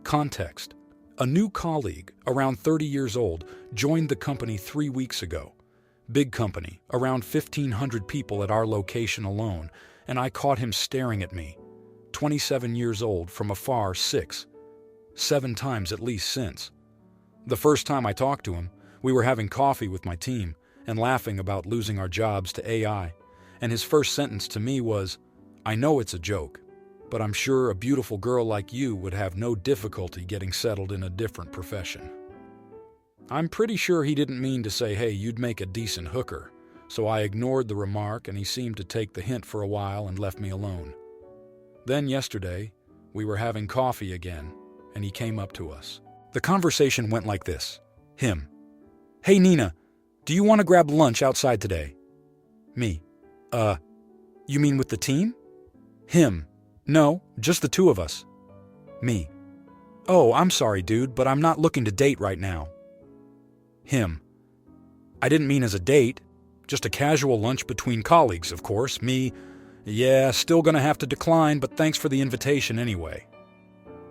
Context: a new colleague, around 30 years old, joined the company 3 weeks ago. Big company, around 1,500 people at our location alone, and I caught him staring at me. 27 years old, from afar, 7 times at least since. The first time I talked to him, we were having coffee with my team and laughing about losing our jobs to AI, and his first sentence to me was, "I know it's a joke, but I'm sure a beautiful girl like you would have no difficulty getting settled in a different profession." I'm pretty sure he didn't mean to say, "Hey, you'd make a decent hooker," so I ignored the remark, and he seemed to take the hint for a while and left me alone. Then yesterday, we were having coffee again, and he came up to us. The conversation went like this. Him: "Hey Nina, do you want to grab lunch outside today?" Me: You mean with the team?" Him: "No, just the two of us." Me: "Oh, I'm sorry, dude, but I'm not looking to date right now." Him: "I didn't mean as a date, just a casual lunch between colleagues, of course." Me: "Yeah, still gonna have to decline, but thanks for the invitation anyway."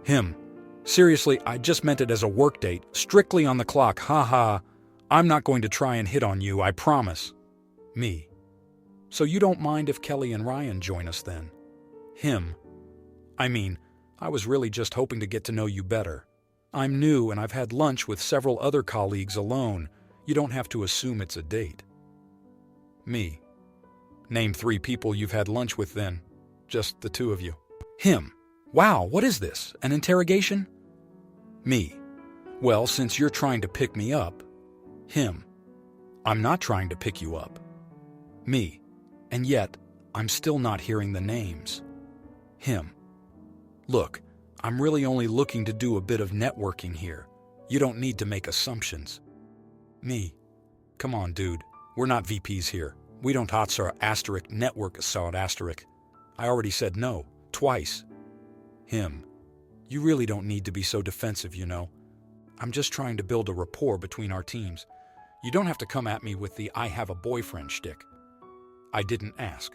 Him: "Seriously, I just meant it as a work date, strictly on the clock, haha. I'm not going to try and hit on you, I promise." Me: "So you don't mind if Kelly and Ryan join us then?" Him: I was really just hoping to get to know you better. I'm new and I've had lunch with several other colleagues alone. You don't have to assume it's a date." Me: "Name 3 people you've had lunch with then. Just the two of you." Him: "Wow, what is this, an interrogation?" Me: "Well, since you're trying to pick me up." Him: "I'm not trying to pick you up." Me: "And yet, I'm still not hearing the names." Him: "Look, I'm really only looking to do a bit of networking here. You don't need to make assumptions." Me: "Come on, dude. We're not VPs here. We don't hotsar asterisk network assault asterisk. I already said no, twice." Him: "You really don't need to be so defensive, you know. I'm just trying to build a rapport between our teams. You don't have to come at me with the 'I have a boyfriend' shtick. I didn't ask."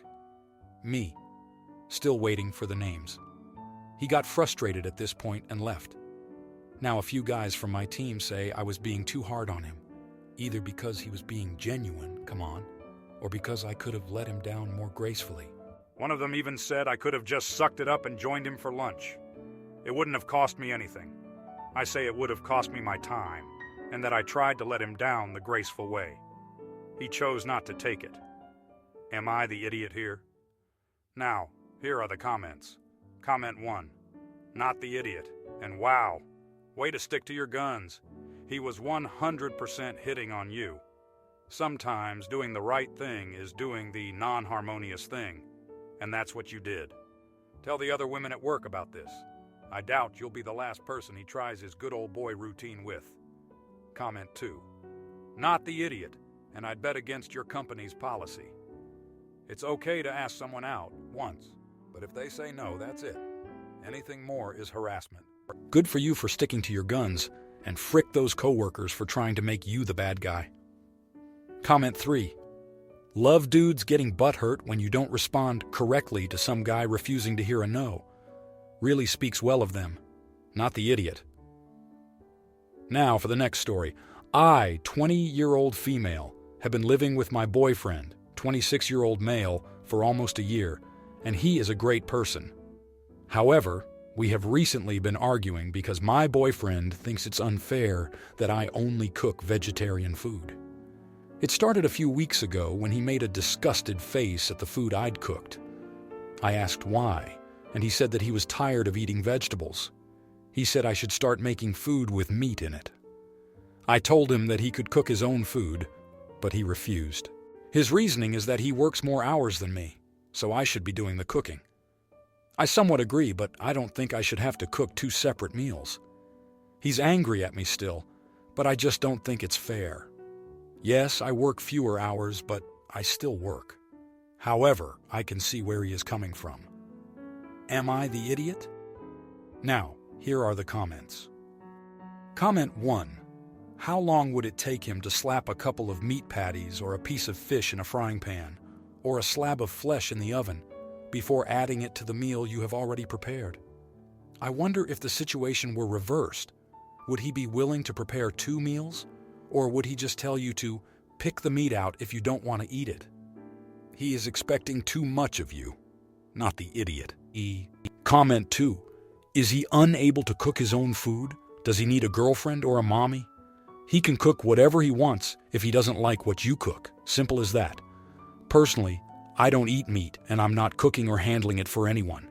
Me: "Still waiting for the names." He got frustrated at this point and left. Now a few guys from my team say I was being too hard on him, either because he was being genuine, come on, or because I could have let him down more gracefully. One of them even said I could have just sucked it up and joined him for lunch. It wouldn't have cost me anything. I say it would have cost me my time, and that I tried to let him down the graceful way. He chose not to take it. Am I the idiot here? Now, here are the comments. Comment 1: "Not the idiot," and "Wow, way to stick to your guns. He was 100% hitting on you. Sometimes doing the right thing is doing the non-harmonious thing, and that's what you did. Tell the other women at work about this. I doubt you'll be the last person he tries his good old boy routine with." Comment 2: "Not the idiot, and I'd bet against your company's policy. It's okay to ask someone out once, but if they say no, that's it. Anything more is harassment." Good for you for sticking to your guns, and frick those coworkers for trying to make you the bad guy. Comment 3: "Love dudes getting butthurt when you don't respond correctly to some guy refusing to hear a no. Really speaks well of them. Not the idiot." Now for the next story. I, 20-year-old female, have been living with my boyfriend, 26-year-old male, for almost a year, and he is a great person. However, we have recently been arguing because my boyfriend thinks it's unfair that I only cook vegetarian food. It started a few weeks ago when he made a disgusted face at the food I'd cooked. I asked why, and he said that he was tired of eating vegetables. He said I should start making food with meat in it. I told him that he could cook his own food, but he refused. His reasoning is that he works more hours than me, so I should be doing the cooking. I somewhat agree, but I don't think I should have to cook 2 separate meals. He's angry at me still, but I just don't think it's fair. Yes, I work fewer hours, but I still work. However, I can see where he is coming from. Am I the idiot? Now, here are the comments. Comment 1: "How long would it take him to slap a couple of meat patties or a piece of fish in a frying pan, or a slab of flesh in the oven, before adding it to the meal you have already prepared?" I wonder if the situation were reversed. Would he be willing to prepare 2 meals? Or would he just tell you to pick the meat out if you don't want to eat it? He is expecting too much of you, not the idiot. Comment 2. Is he unable to cook his own food? Does he need a girlfriend or a mommy? He can cook whatever he wants if he doesn't like what you cook. Simple as that. Personally, I don't eat meat, and I'm not cooking or handling it for anyone.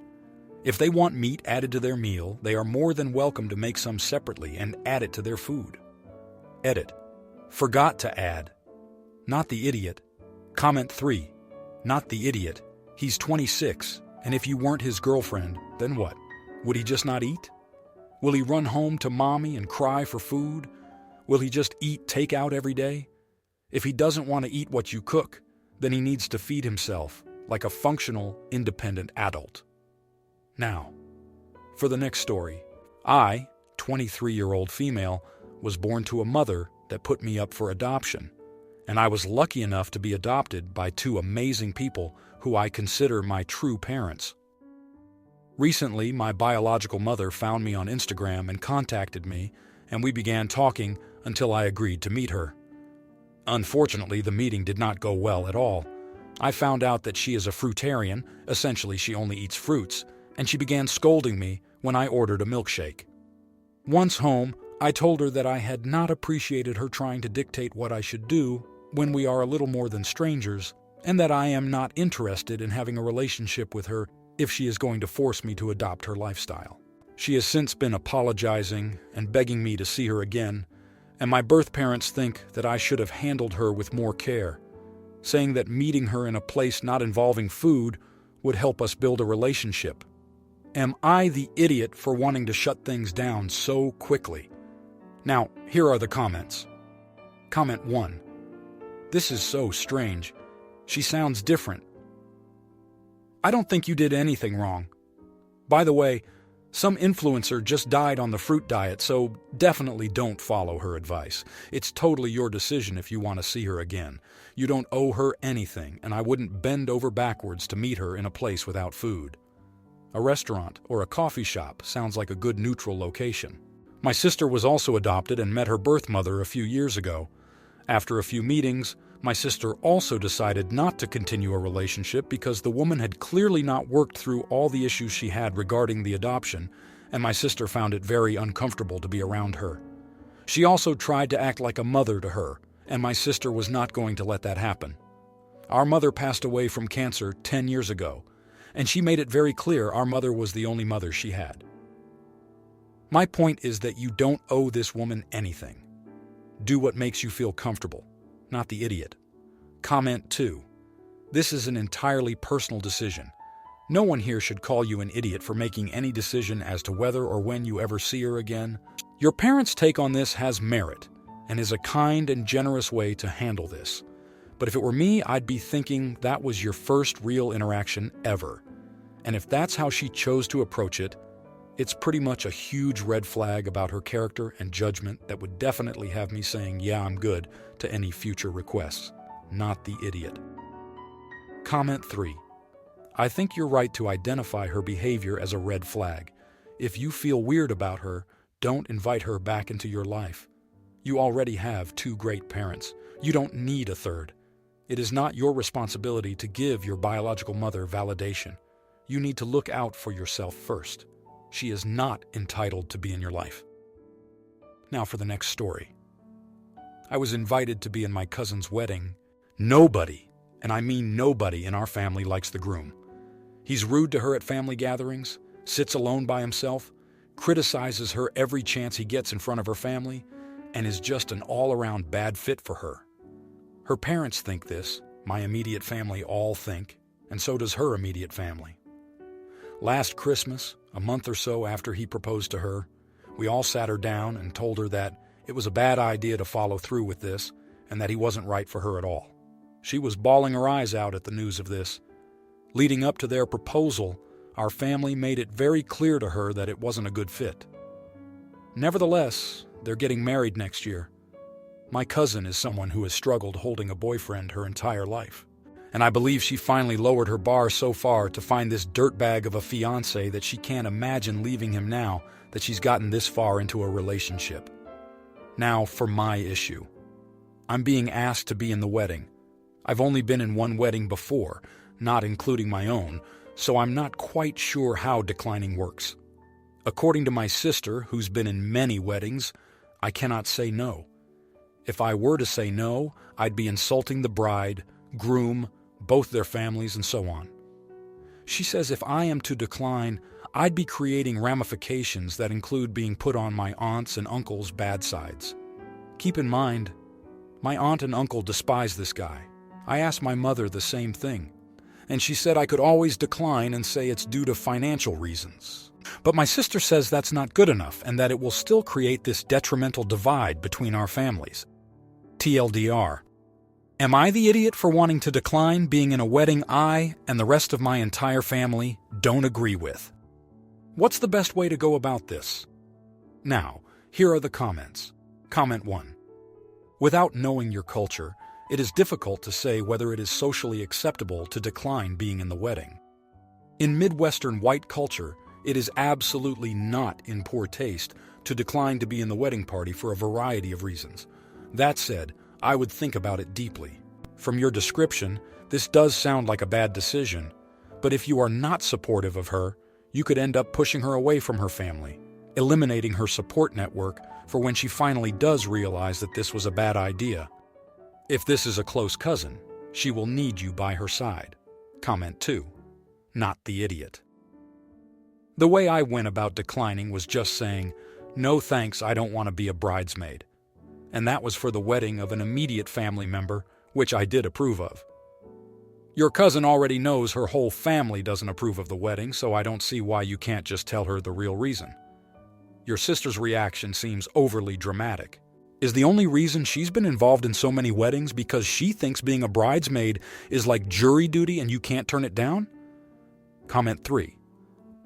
If they want meat added to their meal, they are more than welcome to make some separately and add it to their food. Edit. Forgot to add. Not the idiot. Comment 3. Not the idiot. He's 26, and if you weren't his girlfriend, then what? Would he just not eat? Will he run home to mommy and cry for food? Will he just eat takeout every day? If he doesn't want to eat what you cook, then he needs to feed himself like a functional, independent adult. Now, for the next story. I, 23-year-old female, was born to a mother that put me up for adoption, and I was lucky enough to be adopted by 2 amazing people who I consider my true parents. Recently, my biological mother found me on Instagram and contacted me, and we began talking until I agreed to meet her. Unfortunately, the meeting did not go well at all. I found out that she is a fruitarian, essentially she only eats fruits, and she began scolding me when I ordered a milkshake. Once home, I told her that I had not appreciated her trying to dictate what I should do when we are a little more than strangers, and that I am not interested in having a relationship with her if she is going to force me to adopt her lifestyle. She has since been apologizing and begging me to see her again, and my birth parents think that I should have handled her with more care, saying that meeting her in a place not involving food would help us build a relationship. Am I the idiot for wanting to shut things down so quickly? Now, here are the comments. Comment 1. This is so strange. She sounds different. I don't think you did anything wrong. By the way, some influencer just died on the fruit diet, so definitely don't follow her advice. It's totally your decision if you want to see her again. You don't owe her anything, and I wouldn't bend over backwards to meet her in a place without food. A restaurant or a coffee shop sounds like a good neutral location. My sister was also adopted and met her birth mother a few years ago. After a few meetings, my sister also decided not to continue a relationship because the woman had clearly not worked through all the issues she had regarding the adoption, and my sister found it very uncomfortable to be around her. She also tried to act like a mother to her, and my sister was not going to let that happen. Our mother passed away from cancer 10 years ago, and she made it very clear our mother was the only mother she had. My point is that you don't owe this woman anything. Do what makes you feel comfortable, not the idiot. Comment 2. This is an entirely personal decision. No one here should call you an idiot for making any decision as to whether or when you ever see her again. Your parents' take on this has merit and is a kind and generous way to handle this. But if it were me, I'd be thinking that was your first real interaction ever. And if that's how she chose to approach it, it's pretty much a huge red flag about her character and judgment that would definitely have me saying, yeah, I'm good, to any future requests. Not the idiot. Comment 3. I think you're right to identify her behavior as a red flag. If you feel weird about her, don't invite her back into your life. You already have 2 great parents. You don't need a third. It is not your responsibility to give your biological mother validation. You need to look out for yourself first. She is not entitled to be in your life. Now for the next story. I was invited to be in my cousin's wedding. Nobody, and I mean nobody in our family likes the groom. He's rude to her at family gatherings, sits alone by himself, criticizes her every chance he gets in front of her family, and is just an all-around bad fit for her. Her parents think this, my immediate family all think, and so does her immediate family. Last Christmas, a month or so after he proposed to her, we all sat her down and told her that it was a bad idea to follow through with this and that he wasn't right for her at all. She was bawling her eyes out at the news of this. Leading up to their proposal, our family made it very clear to her that it wasn't a good fit. Nevertheless, they're getting married next year. My cousin is someone who has struggled holding a boyfriend her entire life. And I believe she finally lowered her bar so far to find this dirtbag of a fiancé that she can't imagine leaving him now that she's gotten this far into a relationship. Now for my issue. I'm being asked to be in the wedding. I've only been in one wedding before, not including my own, so I'm not quite sure how declining works. According to my sister, who's been in many weddings, I cannot say no. If I were to say no, I'd be insulting the bride, groom, both their families, and so on. She says if I am to decline, I'd be creating ramifications that include being put on my aunt's and uncle's bad sides. Keep in mind, my aunt and uncle despise this guy. I asked my mother the same thing, and she said I could always decline and say it's due to financial reasons. But my sister says that's not good enough and that it will still create this detrimental divide between our families. TLDR. Am I the idiot for wanting to decline being in a wedding I and the rest of my entire family don't agree with? What's the best way to go about this? Now, here are the comments. Comment 1. Without knowing your culture, it is difficult to say whether it is socially acceptable to decline being in the wedding. In Midwestern white culture, it is absolutely not in poor taste to decline to be in the wedding party for a variety of reasons. That said, I would think about it deeply. From your description, this does sound like a bad decision, but if you are not supportive of her, you could end up pushing her away from her family, eliminating her support network for when she finally does realize that this was a bad idea. If this is a close cousin, she will need you by her side. Comment 2. Not the idiot. The way I went about declining was just saying, no thanks, I don't want to be a bridesmaid. And that was for the wedding of an immediate family member, which I did approve of. Your cousin already knows her whole family doesn't approve of the wedding, so I don't see why you can't just tell her the real reason. Your sister's reaction seems overly dramatic. Is the only reason she's been involved in so many weddings because she thinks being a bridesmaid is like jury duty and you can't turn it down? Comment 3.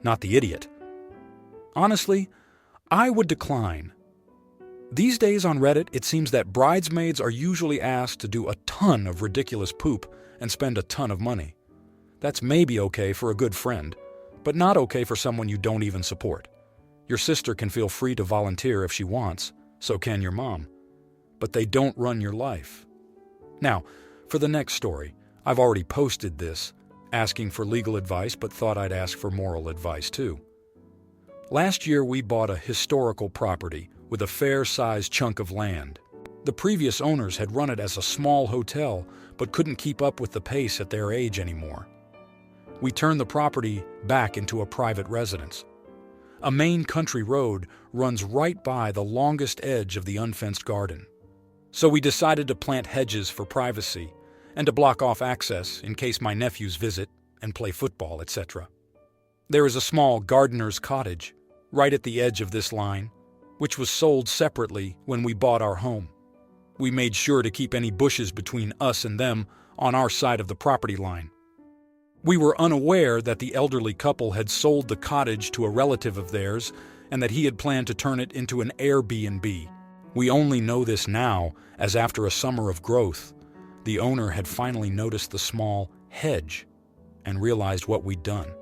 Not the idiot. Honestly, I would decline. These days on Reddit, it seems that bridesmaids are usually asked to do a ton of ridiculous poop and spend a ton of money. That's maybe okay for a good friend, but not okay for someone you don't even support. Your sister can feel free to volunteer if she wants, so can your mom. But they don't run your life. Now, for the next story, I've already posted this, asking for legal advice, but thought I'd ask for moral advice too. Last year, we bought a historical property with a fair-sized chunk of land. The previous owners had run it as a small hotel, but couldn't keep up with the pace at their age anymore. We turned the property back into a private residence. A main country road runs right by the longest edge of the unfenced garden. So we decided to plant hedges for privacy and to block off access in case my nephews visit and play football, etc. There is a small gardener's cottage right at the edge of this line, which was sold separately when we bought our home. We made sure to keep any bushes between us and them on our side of the property line. We were unaware that the elderly couple had sold the cottage to a relative of theirs and that he had planned to turn it into an Airbnb. We only know this now, as after a summer of growth, the owner had finally noticed the small hedge and realized what we'd done.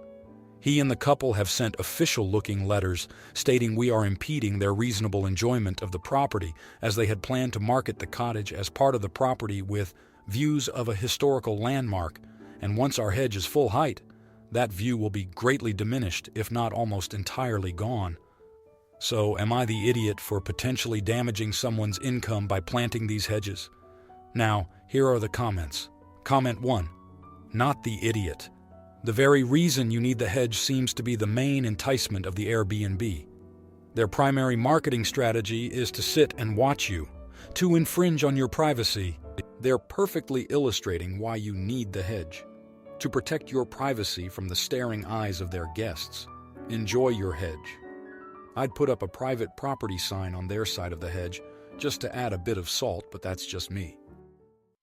He and the couple have sent official-looking letters stating we are impeding their reasonable enjoyment of the property, as they had planned to market the cottage as part of the property with views of a historical landmark, and once our hedge is full height, that view will be greatly diminished, if not almost entirely gone. So, am I the idiot for potentially damaging someone's income by planting these hedges? Now, here are the comments. Comment 1. Not the idiot. The very reason you need the hedge seems to be the main enticement of the Airbnb. Their primary marketing strategy is to sit and watch you, to infringe on your privacy. They're perfectly illustrating why you need the hedge, to protect your privacy from the staring eyes of their guests. Enjoy your hedge. I'd put up a private property sign on their side of the hedge just to add a bit of salt, but that's just me.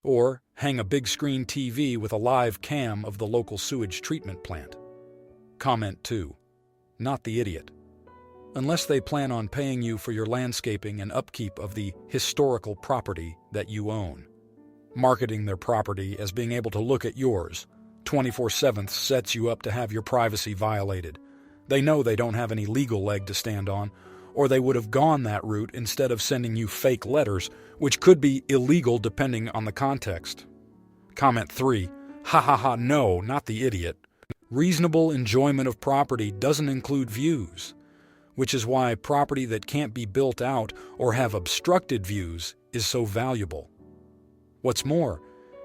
Or hang a big screen TV with a live cam of the local sewage treatment plant. Comment 2. Not the idiot. Unless they plan on paying you for your landscaping and upkeep of the historical property that you own. marketing their property as being able to look at yours. 24/7 sets you up to have your privacy violated. They know they don't have any legal leg to stand on, or they would have gone that route instead of sending you fake letters, which could be illegal depending on the context. Comment 3. Ha ha ha, no, not the idiot. Reasonable enjoyment of property doesn't include views, which is why property that can't be built out or have obstructed views is so valuable. What's more,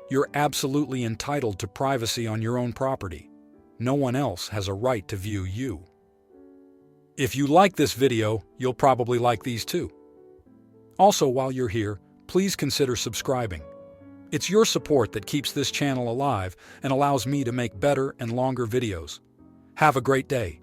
you're absolutely entitled to privacy on your own property. No one else has a right to view you. If you like this video, you'll probably like these too. Also, while you're here, please consider subscribing. It's your support that keeps this channel alive and allows me to make better and longer videos. Have a great day.